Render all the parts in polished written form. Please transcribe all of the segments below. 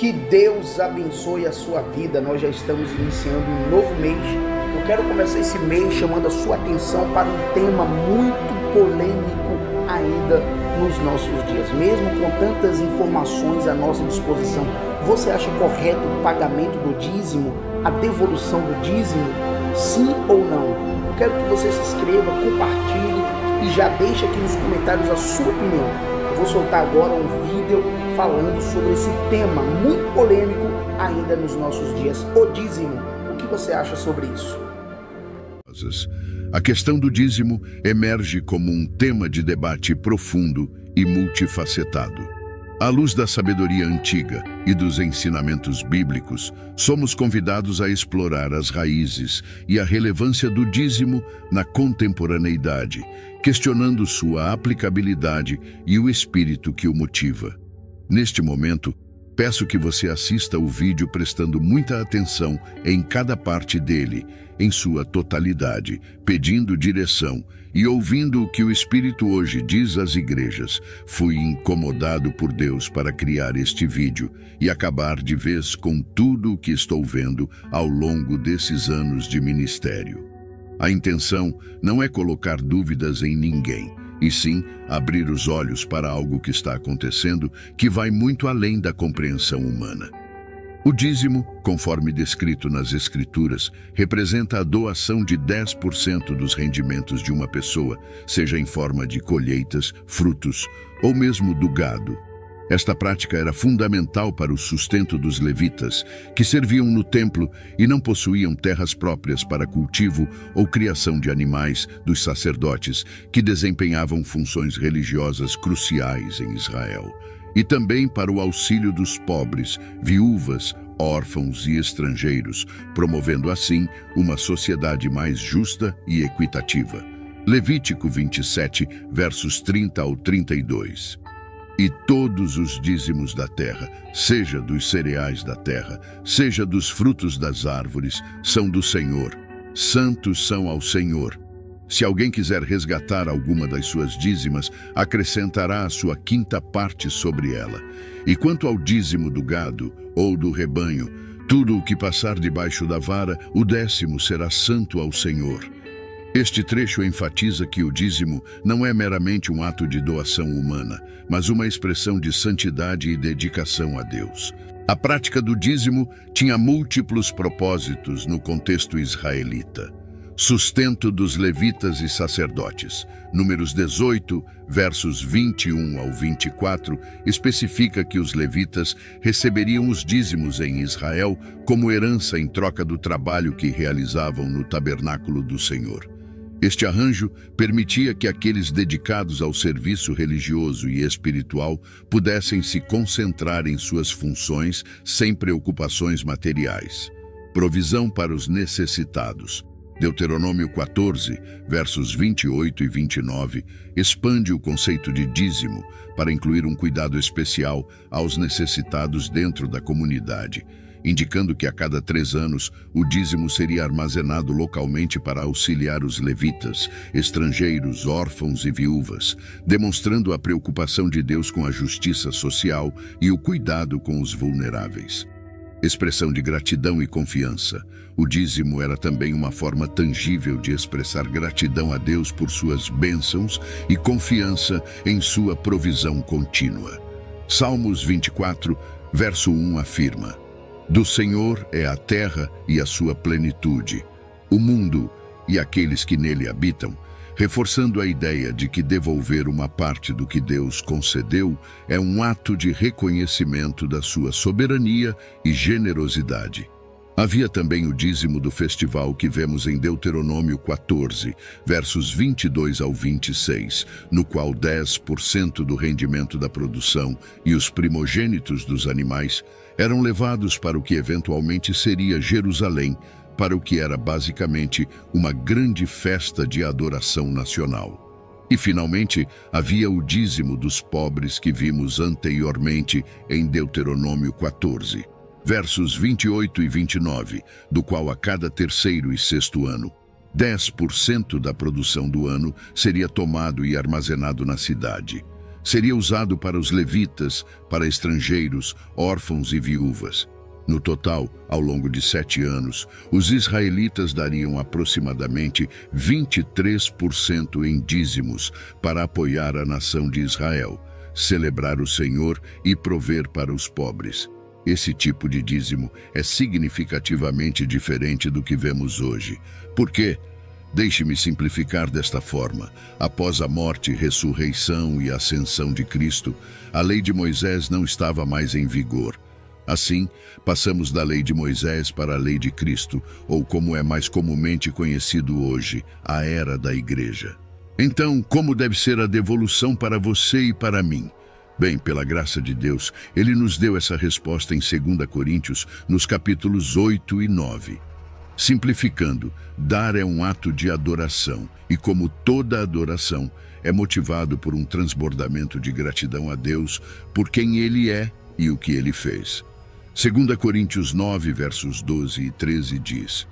Que Deus abençoe a sua vida. Nós já estamos iniciando um novo mês. Eu quero começar esse mês chamando a sua atenção para um tema muito polêmico ainda nos nossos dias. Mesmo com tantas informações à nossa disposição, você acha correto o pagamento do dízimo, a devolução do dízimo? Sim ou não? Eu quero que você se inscreva, compartilhe e já deixe aqui nos comentários a sua opinião. Eu vou soltar agora um vídeo falando sobre esse tema muito polêmico ainda nos nossos dias, o dízimo. O que você acha sobre isso? A questão do dízimo emerge como um tema de debate profundo e multifacetado. À luz da sabedoria antiga e dos ensinamentos bíblicos, somos convidados a explorar as raízes e a relevância do dízimo na contemporaneidade, questionando sua aplicabilidade e o espírito que o motiva. Neste momento, peço que você assista o vídeo prestando muita atenção em cada parte dele, em sua totalidade, pedindo direção e ouvindo o que o Espírito hoje diz às igrejas. Fui incomodado por Deus para criar este vídeo e acabar de vez com tudo o que estou vendo ao longo desses anos de ministério. A intenção não é colocar dúvidas em ninguém, e sim abrir os olhos para algo que está acontecendo que vai muito além da compreensão humana. O dízimo, conforme descrito nas Escrituras, representa a doação de 10% dos rendimentos de uma pessoa, seja em forma de colheitas, frutos ou mesmo do gado. Esta prática era fundamental para o sustento dos levitas, que serviam no templo e não possuíam terras próprias para cultivo ou criação de animais, dos sacerdotes, que desempenhavam funções religiosas cruciais em Israel. E também para o auxílio dos pobres, viúvas, órfãos e estrangeiros, promovendo assim uma sociedade mais justa e equitativa. Levítico 27, versos 30 ao 32. E todos os dízimos da terra, seja dos cereais da terra, seja dos frutos das árvores, são do Senhor. Santos são ao Senhor. Se alguém quiser resgatar alguma das suas dízimas, acrescentará a sua quinta parte sobre ela. E quanto ao dízimo do gado ou do rebanho, tudo o que passar debaixo da vara, o 10º será santo ao Senhor. Este trecho enfatiza que o dízimo não é meramente um ato de doação humana, mas uma expressão de santidade e dedicação a Deus. A prática do dízimo tinha múltiplos propósitos no contexto israelita. Sustento dos levitas e sacerdotes. Números 18, versos 21 ao 24, especifica que os levitas receberiam os dízimos em Israel como herança em troca do trabalho que realizavam no tabernáculo do Senhor. Este arranjo permitia que aqueles dedicados ao serviço religioso e espiritual pudessem se concentrar em suas funções sem preocupações materiais. Provisão para os necessitados. Deuteronômio 14, versos 28 e 29, expande o conceito de dízimo para incluir um cuidado especial aos necessitados dentro da comunidade, indicando que a cada 3 anos o dízimo seria armazenado localmente para auxiliar os levitas, estrangeiros, órfãos e viúvas, demonstrando a preocupação de Deus com a justiça social e o cuidado com os vulneráveis. Expressão de gratidão e confiança. O dízimo era também uma forma tangível de expressar gratidão a Deus por suas bênçãos e confiança em sua provisão contínua. Salmos 24, verso 1 afirma: Do Senhor é a terra e a sua plenitude, o mundo e aqueles que nele habitam, reforçando a ideia de que devolver uma parte do que Deus concedeu é um ato de reconhecimento da sua soberania e generosidade. Havia também o dízimo do festival que vemos em Deuteronômio 14, versos 22 ao 26, no qual 10% do rendimento da produção e os primogênitos dos animais eram levados para o que eventualmente seria Jerusalém, para o que era basicamente uma grande festa de adoração nacional. E, finalmente, havia o dízimo dos pobres que vimos anteriormente em Deuteronômio 14, versos 28 e 29, do qual a cada 3º e 6º ano, 10% da produção do ano seria tomado e armazenado na cidade. Seria usado para os levitas, para estrangeiros, órfãos e viúvas. No total, ao longo de 7 anos, os israelitas dariam aproximadamente 23% em dízimos para apoiar a nação de Israel, celebrar o Senhor e prover para os pobres. Esse tipo de dízimo é significativamente diferente do que vemos hoje. Por quê? Deixe-me simplificar desta forma. Após a morte, ressurreição e ascensão de Cristo, a lei de Moisés não estava mais em vigor. Assim, passamos da lei de Moisés para a lei de Cristo, ou como é mais comumente conhecido hoje, a era da Igreja. Então, como deve ser a devolução para você e para mim? Bem, pela graça de Deus, Ele nos deu essa resposta em 2 Coríntios, nos capítulos 8 e 9. Simplificando, dar é um ato de adoração, e como toda adoração, é motivado por um transbordamento de gratidão a Deus por quem Ele é e o que Ele fez. 2 Coríntios 9, versos 12 e 13 diz: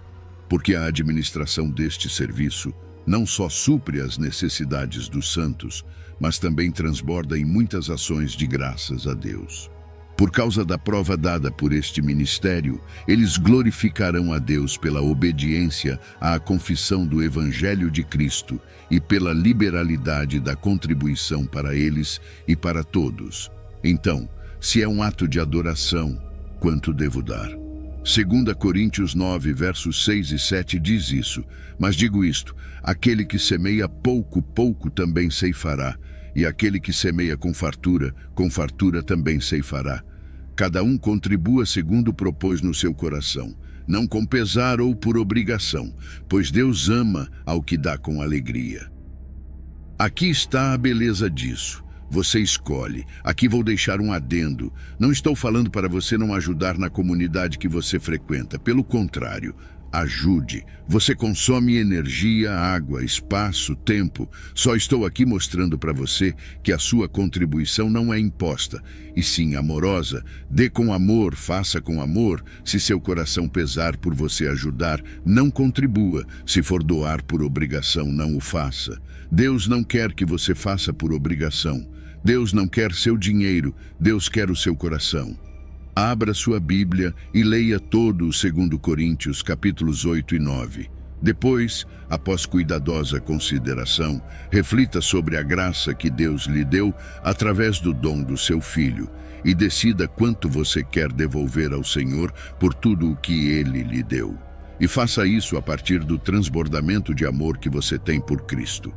porque a administração deste serviço não só supre as necessidades dos santos, mas também transborda em muitas ações de graças a Deus. Por causa da prova dada por este ministério, eles glorificarão a Deus pela obediência à confissão do Evangelho de Cristo e pela liberalidade da contribuição para eles e para todos. Então, se é um ato de adoração, quanto devo dar? 2 Coríntios 9, versos 6 e 7 diz isso, mas digo isto: aquele que semeia pouco, pouco também ceifará, e aquele que semeia com fartura também ceifará. Cada um contribua segundo propôs no seu coração, não com pesar ou por obrigação, pois Deus ama ao que dá com alegria. Aqui está a beleza disso. Você escolhe. Aqui vou deixar um adendo. Não estou falando para você não ajudar na comunidade que você frequenta. Pelo contrário, ajude. Você consome energia, água, espaço, tempo. Só estou aqui mostrando para você que a sua contribuição não é imposta, e sim amorosa. Dê com amor, faça com amor. Se seu coração pesar por você ajudar, não contribua. Se for doar por obrigação, não o faça. Deus não quer que você faça por obrigação. Deus não quer seu dinheiro, Deus quer o seu coração. Abra sua Bíblia e leia todo o 2 Coríntios, capítulos 8 e 9. Depois, após cuidadosa consideração, reflita sobre a graça que Deus lhe deu através do dom do seu Filho e decida quanto você quer devolver ao Senhor por tudo o que Ele lhe deu. E faça isso a partir do transbordamento de amor que você tem por Cristo.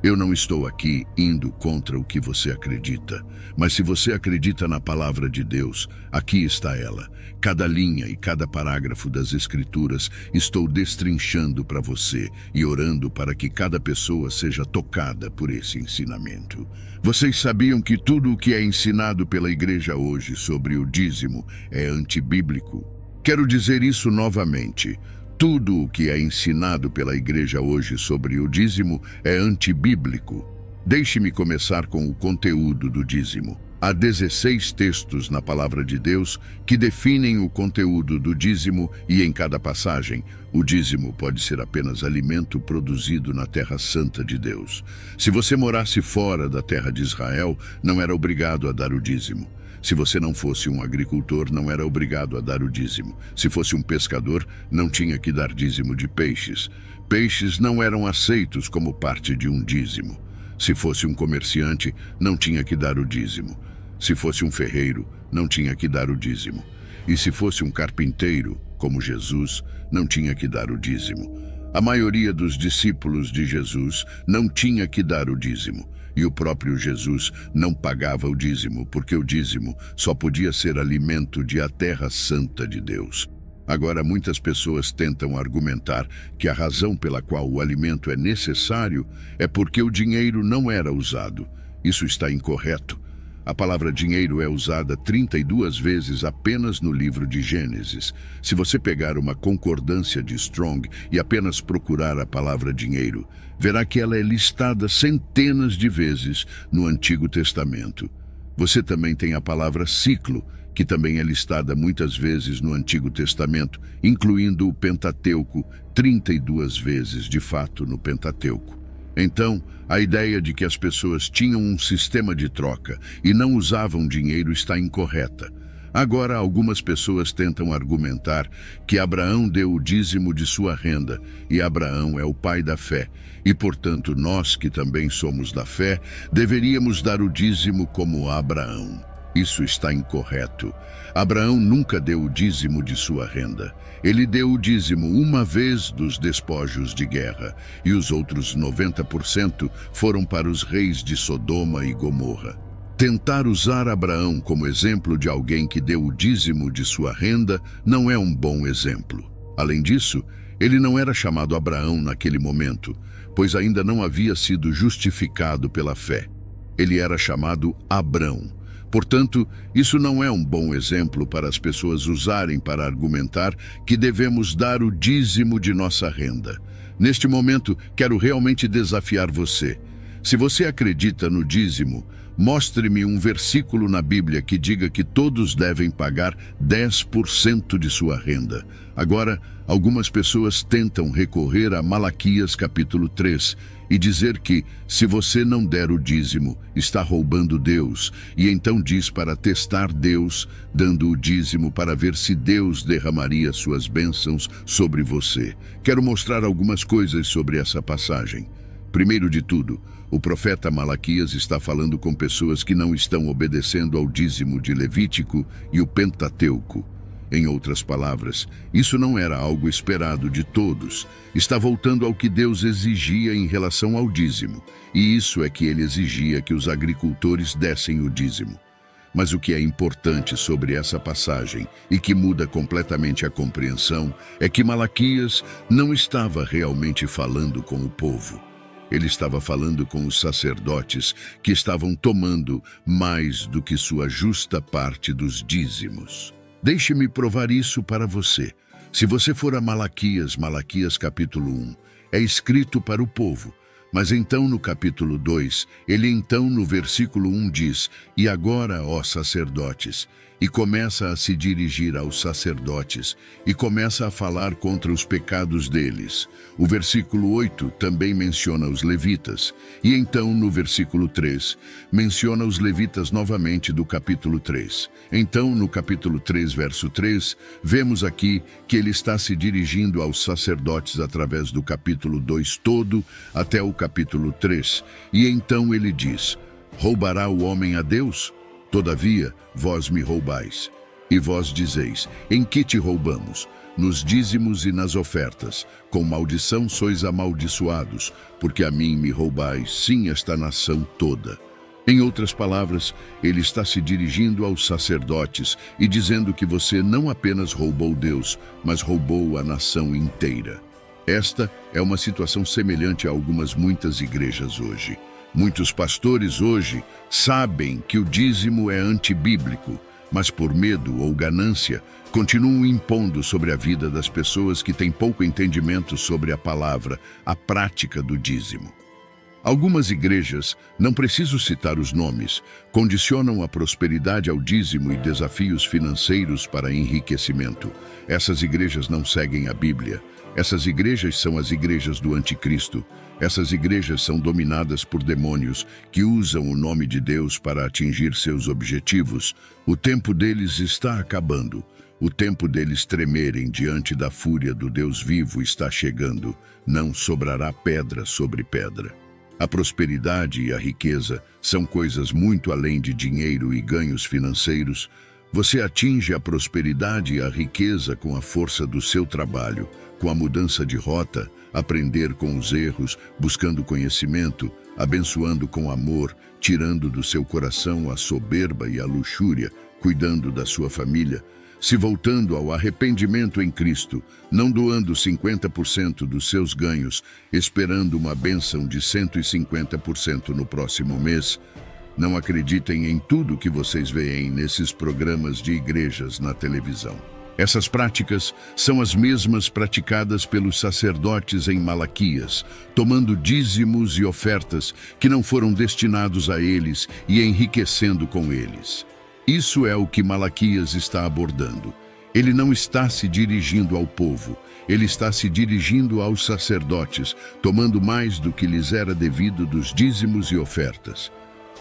Eu não estou aqui indo contra o que você acredita, mas se você acredita na palavra de Deus, aqui está ela. Cada linha e cada parágrafo das Escrituras estou destrinchando para você e orando para que cada pessoa seja tocada por esse ensinamento. Vocês sabiam que tudo o que é ensinado pela igreja hoje sobre o dízimo é antibíblico? Quero dizer isso novamente. Tudo o que é ensinado pela igreja hoje sobre o dízimo é antibíblico. Deixe-me começar com o conteúdo do dízimo. Há 16 textos na palavra de Deus que definem o conteúdo do dízimo e em cada passagem, o dízimo pode ser apenas alimento produzido na terra santa de Deus. Se você morasse fora da terra de Israel, não era obrigado a dar o dízimo. Se você não fosse um agricultor, não era obrigado a dar o dízimo. Se fosse um pescador, não tinha que dar dízimo de peixes. Peixes não eram aceitos como parte de um dízimo. Se fosse um comerciante, não tinha que dar o dízimo. Se fosse um ferreiro, não tinha que dar o dízimo. E se fosse um carpinteiro, como Jesus, não tinha que dar o dízimo. A maioria dos discípulos de Jesus não tinha que dar o dízimo. E o próprio Jesus não pagava o dízimo, porque o dízimo só podia ser alimento de a terra santa de Deus. Agora, muitas pessoas tentam argumentar que a razão pela qual o alimento é necessário é porque o dinheiro não era usado. Isso está incorreto. A palavra dinheiro é usada 32 vezes apenas no livro de Gênesis. Se você pegar uma concordância de Strong e apenas procurar a palavra dinheiro, verá que ela é listada centenas de vezes no Antigo Testamento. Você também tem a palavra ciclo, que também é listada muitas vezes no Antigo Testamento, incluindo o Pentateuco, 32 vezes de fato no Pentateuco. Então, a ideia de que as pessoas tinham um sistema de troca e não usavam dinheiro está incorreta. Agora, algumas pessoas tentam argumentar que Abraão deu o dízimo de sua renda e Abraão é o pai da fé. E, portanto, nós que também somos da fé, deveríamos dar o dízimo como Abraão. Isso está incorreto. Abraão nunca deu o dízimo de sua renda. Ele deu o dízimo uma vez dos despojos de guerra, e os outros 90% foram para os reis de Sodoma e Gomorra. Tentar usar Abraão como exemplo de alguém que deu o dízimo de sua renda não é um bom exemplo. Além disso, ele não era chamado Abraão naquele momento, pois ainda não havia sido justificado pela fé. Ele era chamado Abrão. Portanto, isso não é um bom exemplo para as pessoas usarem para argumentar que devemos dar o dízimo de nossa renda. Neste momento, quero realmente desafiar você. Se você acredita no dízimo, mostre-me um versículo na Bíblia que diga que todos devem pagar 10% de sua renda. Agora, algumas pessoas tentam recorrer a Malaquias capítulo 3 e dizer que, se você não der o dízimo, está roubando Deus, e então diz para testar Deus, dando o dízimo para ver se Deus derramaria suas bênçãos sobre você. Quero mostrar algumas coisas sobre essa passagem. Primeiro de tudo, o profeta Malaquias está falando com pessoas que não estão obedecendo ao dízimo de Levítico e o Pentateuco. Em outras palavras, isso não era algo esperado de todos. Está voltando ao que Deus exigia em relação ao dízimo, e isso é que ele exigia que os agricultores dessem o dízimo. Mas o que é importante sobre essa passagem e que muda completamente a compreensão é que Malaquias não estava realmente falando com o povo. Ele estava falando com os sacerdotes que estavam tomando mais do que sua justa parte dos dízimos. Deixe-me provar isso para você. Se você for a Malaquias capítulo 1, é escrito para o povo. Mas então no capítulo 2, ele então no versículo 1 diz, "E agora, ó sacerdotes", e começa a se dirigir aos sacerdotes e começa a falar contra os pecados deles. O versículo 8 também menciona os levitas, e então no versículo 3 menciona os levitas novamente do capítulo 3. Então no capítulo 3, verso 3, vemos aqui que ele está se dirigindo aos sacerdotes através do capítulo 2 todo até o capítulo 3, e então ele diz, "Roubará o homem a Deus? Todavia, vós me roubais. E vós dizeis, em que te roubamos? Nos dízimos e nas ofertas. Com maldição sois amaldiçoados, porque a mim me roubais, sim, esta nação toda." Em outras palavras, ele está se dirigindo aos sacerdotes e dizendo que você não apenas roubou Deus, mas roubou a nação inteira. Esta é uma situação semelhante a muitas igrejas hoje. Muitos pastores hoje sabem que o dízimo é antibíblico, mas por medo ou ganância, continuam impondo sobre a vida das pessoas que têm pouco entendimento sobre a palavra, a prática do dízimo. Algumas igrejas, não preciso citar os nomes, condicionam a prosperidade ao dízimo e desafios financeiros para enriquecimento. Essas igrejas não seguem a Bíblia. Essas igrejas são as igrejas do anticristo. Essas igrejas são dominadas por demônios que usam o nome de Deus para atingir seus objetivos. O tempo deles está acabando. O tempo deles tremerem diante da fúria do Deus vivo está chegando. Não sobrará pedra sobre pedra. A prosperidade e a riqueza são coisas muito além de dinheiro e ganhos financeiros. Você atinge a prosperidade e a riqueza com a força do seu trabalho, com a mudança de rota, aprender com os erros, buscando conhecimento, abençoando com amor, tirando do seu coração a soberba e a luxúria, cuidando da sua família, se voltando ao arrependimento em Cristo, não doando 50% dos seus ganhos, esperando uma bênção de 150% no próximo mês. Não acreditem em tudo que vocês veem nesses programas de igrejas na televisão. Essas práticas são as mesmas praticadas pelos sacerdotes em Malaquias, tomando dízimos e ofertas que não foram destinados a eles e enriquecendo com eles. Isso é o que Malaquias está abordando. Ele não está se dirigindo ao povo, ele está se dirigindo aos sacerdotes, tomando mais do que lhes era devido dos dízimos e ofertas.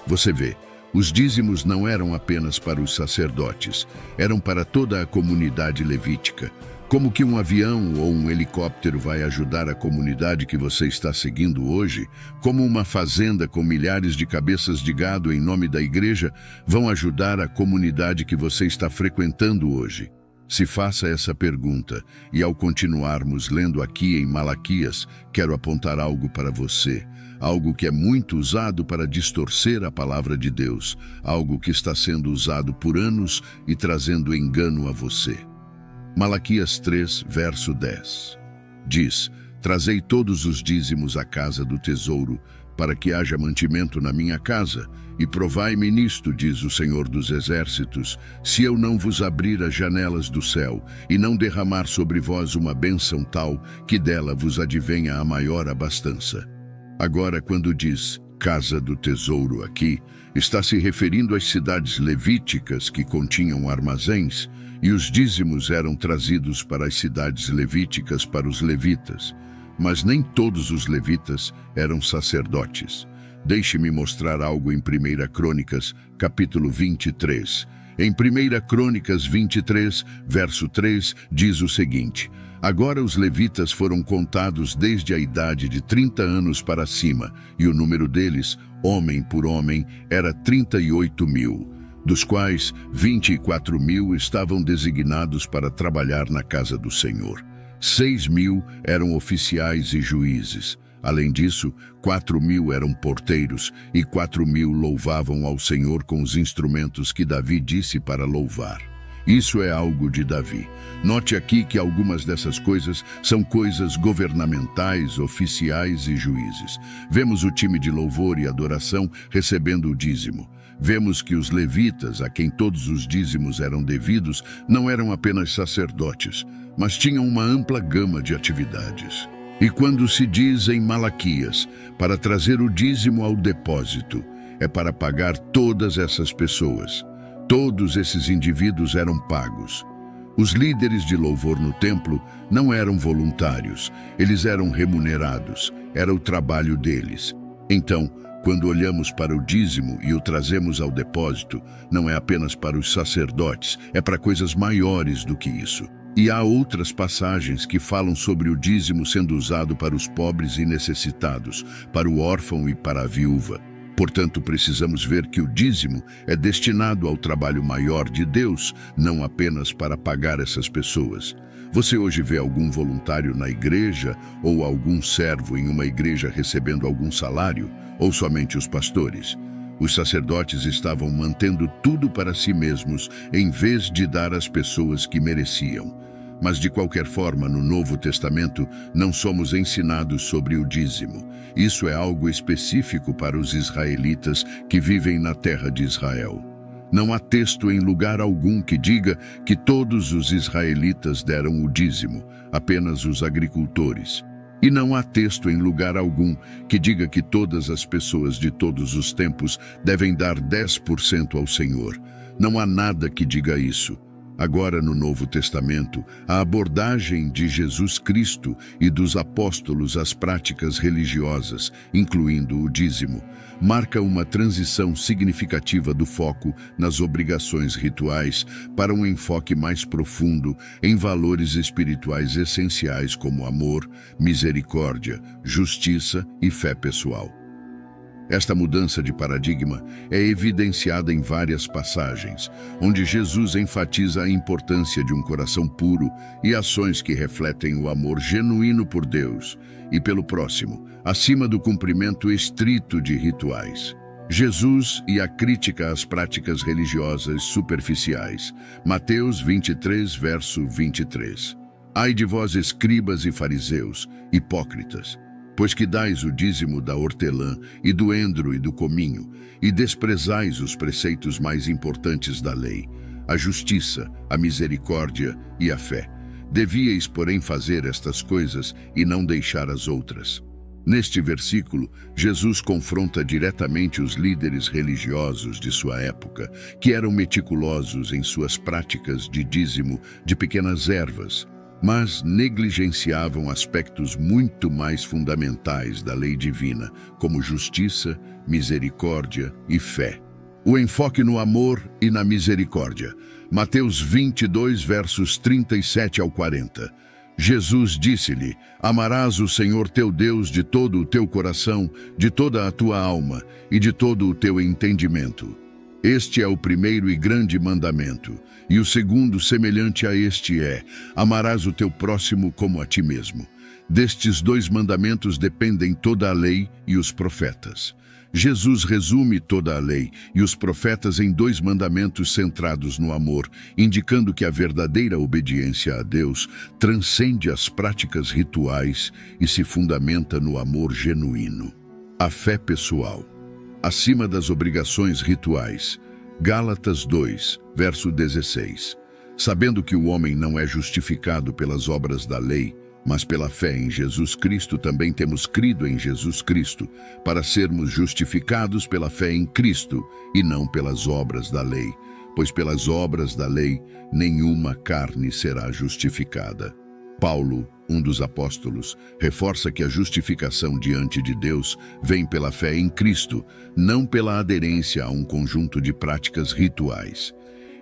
Você vê, os dízimos não eram apenas para os sacerdotes, eram para toda a comunidade levítica. Como que um avião ou um helicóptero vai ajudar a comunidade que você está seguindo hoje? Como uma fazenda com milhares de cabeças de gado em nome da igreja vão ajudar a comunidade que você está frequentando hoje? Se faça essa pergunta, e ao continuarmos lendo aqui em Malaquias, quero apontar algo para você, algo que é muito usado para distorcer a palavra de Deus, algo que está sendo usado por anos e trazendo engano a você. Malaquias 3, verso 10. Diz: Trazei todos os dízimos à casa do tesouro, para que haja mantimento na minha casa, e provai-me nisto, diz o Senhor dos Exércitos, se eu não vos abrir as janelas do céu, e não derramar sobre vós uma bênção tal, que dela vos advenha a maior abastança. Agora, quando diz casa do tesouro aqui, está se referindo às cidades levíticas que continham armazéns, e os dízimos eram trazidos para as cidades levíticas para os levitas. Mas nem todos os levitas eram sacerdotes. Deixe-me mostrar algo em 1 Crônicas, capítulo 23. Em 1 Crônicas 23, verso 3, diz o seguinte: Agora os levitas foram contados desde a idade de 30 anos para cima, e o número deles, homem por homem, era 38.000, dos quais 24.000 estavam designados para trabalhar na casa do Senhor. 6.000 eram oficiais e juízes. Além disso, 4.000 eram porteiros e 4.000 louvavam ao Senhor com os instrumentos que Davi disse para louvar. Isso é algo de Davi. Note aqui que algumas dessas coisas são coisas governamentais, oficiais e juízes. Vemos o time de louvor e adoração recebendo o dízimo. Vemos que os levitas, a quem todos os dízimos eram devidos, não eram apenas sacerdotes, mas tinham uma ampla gama de atividades. E quando se diz em Malaquias, para trazer o dízimo ao depósito, é para pagar todas essas pessoas. Todos esses indivíduos eram pagos. Os líderes de louvor no templo não eram voluntários, eles eram remunerados, era o trabalho deles. Então, quando olhamos para o dízimo e o trazemos ao depósito, não é apenas para os sacerdotes, é para coisas maiores do que isso. E há outras passagens que falam sobre o dízimo sendo usado para os pobres e necessitados, para o órfão e para a viúva. Portanto, precisamos ver que o dízimo é destinado ao trabalho maior de Deus, não apenas para pagar essas pessoas. Você hoje vê algum voluntário na igreja ou algum servo em uma igreja recebendo algum salário, ou somente os pastores? Os sacerdotes estavam mantendo tudo para si mesmos em vez de dar às pessoas que mereciam. Mas de qualquer forma, no Novo Testamento, não somos ensinados sobre o dízimo. Isso é algo específico para os israelitas que vivem na terra de Israel. Não há texto em lugar algum que diga que todos os israelitas deram o dízimo, apenas os agricultores. E não há texto em lugar algum que diga que todas as pessoas de todos os tempos devem dar 10% ao Senhor. Não há nada que diga isso. Agora, no Novo Testamento, a abordagem de Jesus Cristo e dos apóstolos às práticas religiosas, incluindo o dízimo, marca uma transição significativa do foco nas obrigações rituais para um enfoque mais profundo em valores espirituais essenciais como amor, misericórdia, justiça e fé pessoal. Esta mudança de paradigma é evidenciada em várias passagens, onde Jesus enfatiza a importância de um coração puro e ações que refletem o amor genuíno por Deus e pelo próximo, acima do cumprimento estrito de rituais. Jesus e a crítica às práticas religiosas superficiais. Mateus 23, verso 23. Ai de vós, escribas e fariseus, hipócritas! Pois que dais o dízimo da hortelã e do endro e do cominho, e desprezais os preceitos mais importantes da lei, a justiça, a misericórdia e a fé. Devíeis, porém, fazer estas coisas e não deixar as outras. Neste versículo, Jesus confronta diretamente os líderes religiosos de sua época, que eram meticulosos em suas práticas de dízimo de pequenas ervas, mas negligenciavam aspectos muito mais fundamentais da lei divina, como justiça, misericórdia e fé. O enfoque no amor e na misericórdia. Mateus 22, versos 37 ao 40. Jesus disse-lhe: amarás o Senhor teu Deus de todo o teu coração, de toda a tua alma e de todo o teu entendimento. Este é o primeiro e grande mandamento, e o segundo semelhante a este é: amarás o teu próximo como a ti mesmo. Destes dois mandamentos dependem toda a lei e os profetas. Jesus resume toda a lei e os profetas em dois mandamentos centrados no amor, indicando que a verdadeira obediência a Deus transcende as práticas rituais e se fundamenta no amor genuíno. A fé pessoal. Acima das obrigações rituais. Gálatas 2, verso 16. Sabendo que o homem não é justificado pelas obras da lei, mas pela fé em Jesus Cristo também temos crido em Jesus Cristo, para sermos justificados pela fé em Cristo e não pelas obras da lei, pois pelas obras da lei nenhuma carne será justificada. Paulo, um dos apóstolos, reforça que a justificação diante de Deus vem pela fé em Cristo, não pela aderência a um conjunto de práticas rituais.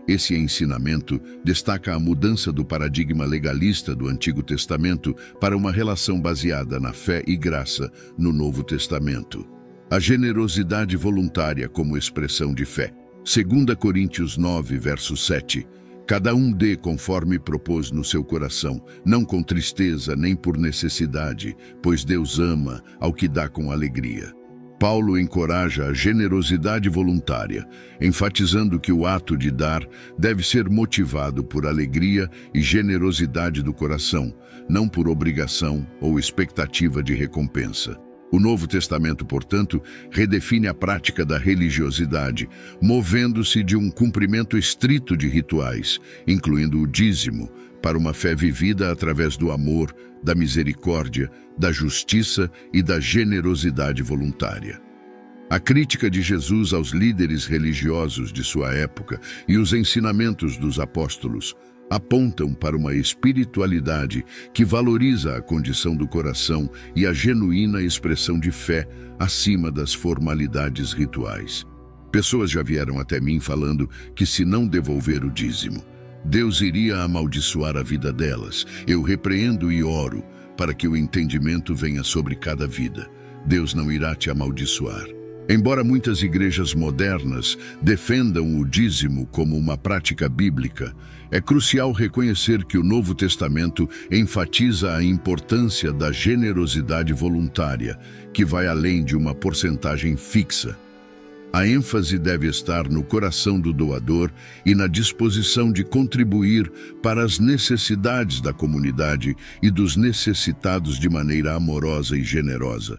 Esse ensinamento destaca a mudança do paradigma legalista do Antigo Testamento para uma relação baseada na fé e graça no Novo Testamento. A generosidade voluntária como expressão de fé. 2 Coríntios 9, verso 7. Cada um dê conforme propôs no seu coração, não com tristeza nem por necessidade, pois Deus ama ao que dá com alegria. Paulo encoraja a generosidade voluntária, enfatizando que o ato de dar deve ser motivado por alegria e generosidade do coração, não por obrigação ou expectativa de recompensa. O Novo Testamento, portanto, redefine a prática da religiosidade, movendo-se de um cumprimento estrito de rituais, incluindo o dízimo, para uma fé vivida através do amor, da misericórdia, da justiça e da generosidade voluntária. A crítica de Jesus aos líderes religiosos de sua época e os ensinamentos dos apóstolos apontam para uma espiritualidade que valoriza a condição do coração e a genuína expressão de fé acima das formalidades rituais. Pessoas já vieram até mim falando que se não devolver o dízimo, Deus iria amaldiçoar a vida delas. Eu repreendo e oro para que o entendimento venha sobre cada vida. Deus não irá te amaldiçoar. Embora muitas igrejas modernas defendam o dízimo como uma prática bíblica, é crucial reconhecer que o Novo Testamento enfatiza a importância da generosidade voluntária, que vai além de uma porcentagem fixa. A ênfase deve estar no coração do doador e na disposição de contribuir para as necessidades da comunidade e dos necessitados de maneira amorosa e generosa.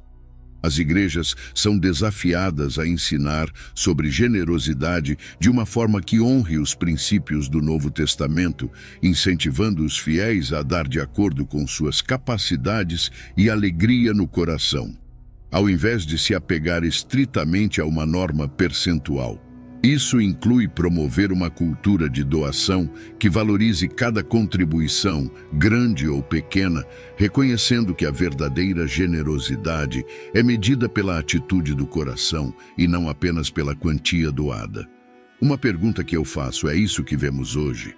As igrejas são desafiadas a ensinar sobre generosidade de uma forma que honre os princípios do Novo Testamento, incentivando os fiéis a dar de acordo com suas capacidades e alegria no coração, ao invés de se apegar estritamente a uma norma percentual. Isso inclui promover uma cultura de doação que valorize cada contribuição, grande ou pequena, reconhecendo que a verdadeira generosidade é medida pela atitude do coração e não apenas pela quantia doada. Uma pergunta que eu faço: é isso que vemos hoje?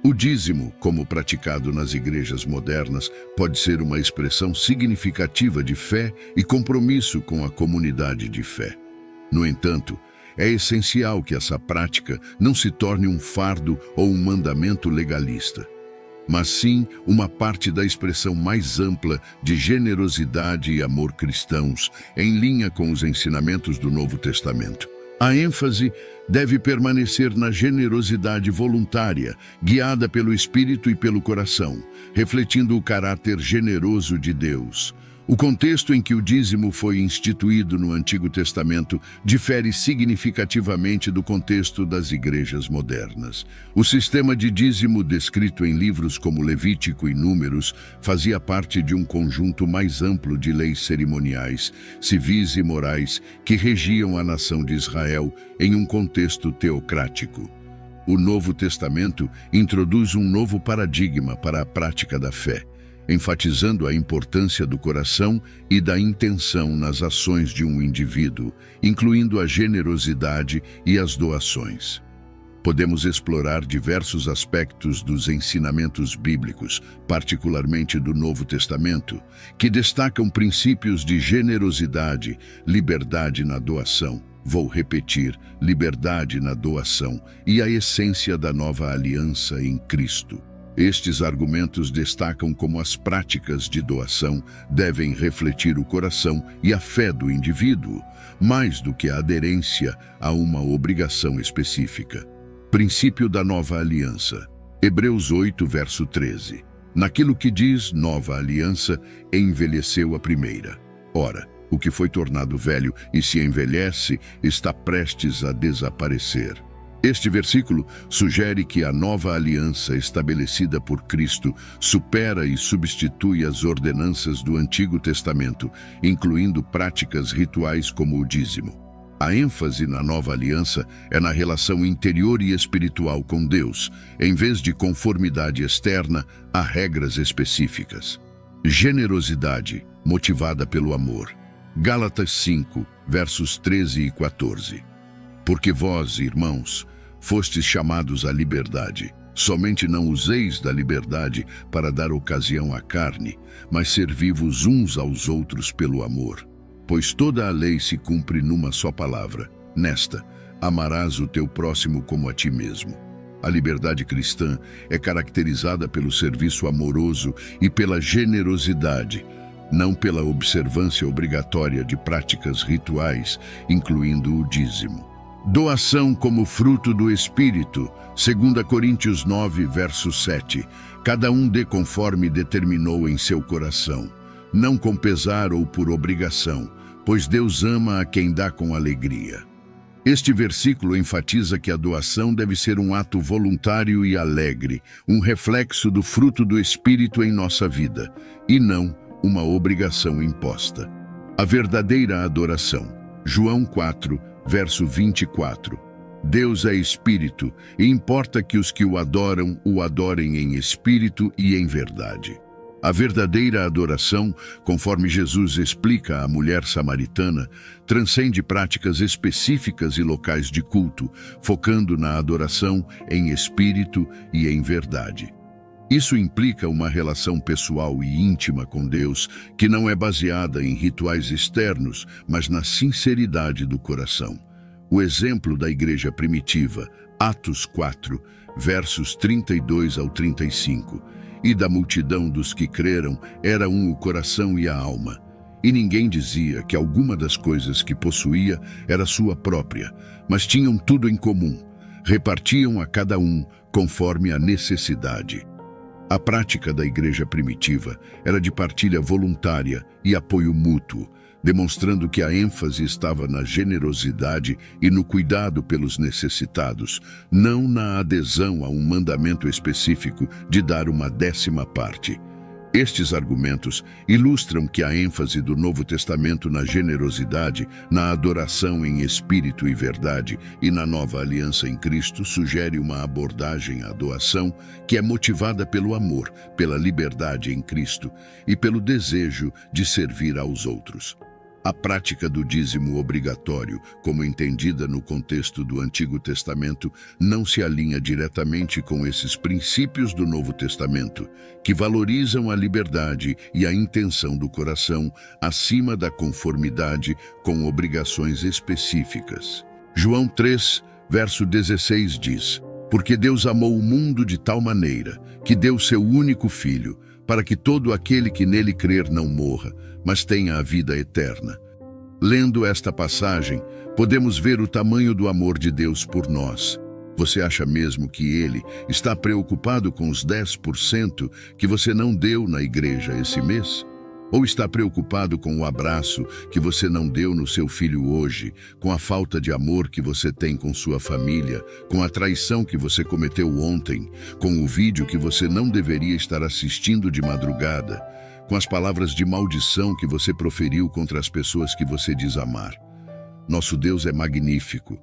O dízimo, como praticado nas igrejas modernas, pode ser uma expressão significativa de fé e compromisso com a comunidade de fé. No entanto, é essencial que essa prática não se torne um fardo ou um mandamento legalista, mas sim uma parte da expressão mais ampla de generosidade e amor cristãos, em linha com os ensinamentos do Novo Testamento. A ênfase deve permanecer na generosidade voluntária, guiada pelo Espírito e pelo coração, refletindo o caráter generoso de Deus. O contexto em que o dízimo foi instituído no Antigo Testamento difere significativamente do contexto das igrejas modernas. O sistema de dízimo descrito em livros como Levítico e Números fazia parte de um conjunto mais amplo de leis cerimoniais, civis e morais que regiam a nação de Israel em um contexto teocrático. O Novo Testamento introduz um novo paradigma para a prática da fé, enfatizando a importância do coração e da intenção nas ações de um indivíduo, incluindo a generosidade e as doações. Podemos explorar diversos aspectos dos ensinamentos bíblicos, particularmente do Novo Testamento, que destacam princípios de generosidade, liberdade na doação. Vou repetir, liberdade na doação e a essência da nova aliança em Cristo. Estes argumentos destacam como as práticas de doação devem refletir o coração e a fé do indivíduo, mais do que a aderência a uma obrigação específica. Princípio da nova aliança. Hebreus 8, verso 13. Naquilo que diz nova aliança, envelheceu a primeira. Ora, o que foi tornado velho e se envelhece está prestes a desaparecer. Este versículo sugere que a nova aliança estabelecida por Cristo supera e substitui as ordenanças do Antigo Testamento, incluindo práticas rituais como o dízimo. A ênfase na nova aliança é na relação interior e espiritual com Deus, em vez de conformidade externa a regras específicas. Generosidade, motivada pelo amor. Gálatas 5, versos 13 e 14. Porque vós, irmãos, fostes chamados à liberdade. Somente não useis da liberdade para dar ocasião à carne, mas servi-vos uns aos outros pelo amor. Pois toda a lei se cumpre numa só palavra. Nesta, amarás o teu próximo como a ti mesmo. A liberdade cristã é caracterizada pelo serviço amoroso e pela generosidade, não pela observância obrigatória de práticas rituais, incluindo o dízimo. Doação como fruto do Espírito, 2 Coríntios 9, verso 7. Cada um dê conforme determinou em seu coração, não com pesar ou por obrigação, pois Deus ama a quem dá com alegria. Este versículo enfatiza que a doação deve ser um ato voluntário e alegre, um reflexo do fruto do Espírito em nossa vida, e não uma obrigação imposta. A verdadeira adoração. João 4, verso 24. Deus é Espírito, e importa que os que o adorem em espírito e em verdade. A verdadeira adoração, conforme Jesus explica à mulher samaritana, transcende práticas específicas e locais de culto, focando na adoração em espírito e em verdade. Isso implica uma relação pessoal e íntima com Deus, que não é baseada em rituais externos, mas na sinceridade do coração. O exemplo da igreja primitiva, Atos 4, versos 32 ao 35. E da multidão dos que creram era um o coração e a alma. E ninguém dizia que alguma das coisas que possuía era sua própria, mas tinham tudo em comum. Repartiam a cada um conforme a necessidade. A prática da igreja primitiva era de partilha voluntária e apoio mútuo, demonstrando que a ênfase estava na generosidade e no cuidado pelos necessitados, não na adesão a um mandamento específico de dar uma 10ª parte. Estes argumentos ilustram que a ênfase do Novo Testamento na generosidade, na adoração em espírito e verdade e na nova aliança em Cristo sugere uma abordagem à doação que é motivada pelo amor, pela liberdade em Cristo e pelo desejo de servir aos outros. A prática do dízimo obrigatório, como entendida no contexto do Antigo Testamento, não se alinha diretamente com esses princípios do Novo Testamento, que valorizam a liberdade e a intenção do coração acima da conformidade com obrigações específicas. João 3, verso 16 diz: Porque Deus amou o mundo de tal maneira que deu seu único Filho, para que todo aquele que nele crer não morra, mas tenha a vida eterna. Lendo esta passagem, podemos ver o tamanho do amor de Deus por nós. Você acha mesmo que Ele está preocupado com os 10% que você não deu na igreja esse mês? Ou está preocupado com o abraço que você não deu no seu filho hoje, com a falta de amor que você tem com sua família, com a traição que você cometeu ontem, com o vídeo que você não deveria estar assistindo de madrugada, com as palavras de maldição que você proferiu contra as pessoas que você diz amar? Nosso Deus é magnífico.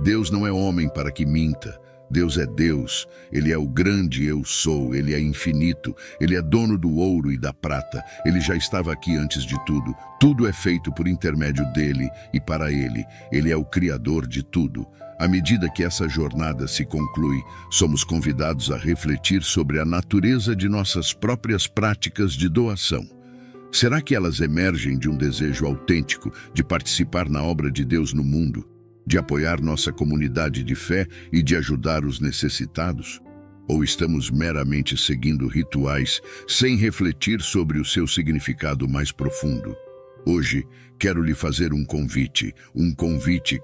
Deus não é homem para que minta. Deus é Deus, Ele é o grande eu sou, Ele é infinito, Ele é dono do ouro e da prata, Ele já estava aqui antes de tudo, tudo é feito por intermédio dEle e para Ele, Ele é o Criador de tudo. À medida que essa jornada se conclui, somos convidados a refletir sobre a natureza de nossas próprias práticas de doação. Será que elas emergem de um desejo autêntico de participar na obra de Deus no mundo, de apoiar nossa comunidade de fé e de ajudar os necessitados? Ou estamos meramente seguindo rituais sem refletir sobre o seu significado mais profundo? Hoje, quero lhe fazer um convite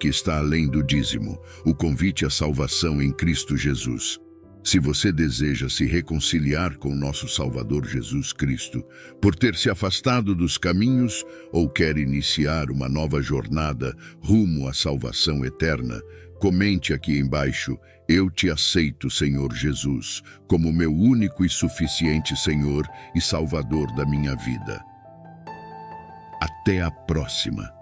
que está além do dízimo, o convite à salvação em Cristo Jesus. Se você deseja se reconciliar com nosso Salvador Jesus Cristo, por ter se afastado dos caminhos ou quer iniciar uma nova jornada rumo à salvação eterna, comente aqui embaixo: eu te aceito, Senhor Jesus, como meu único e suficiente Senhor e Salvador da minha vida. Até a próxima!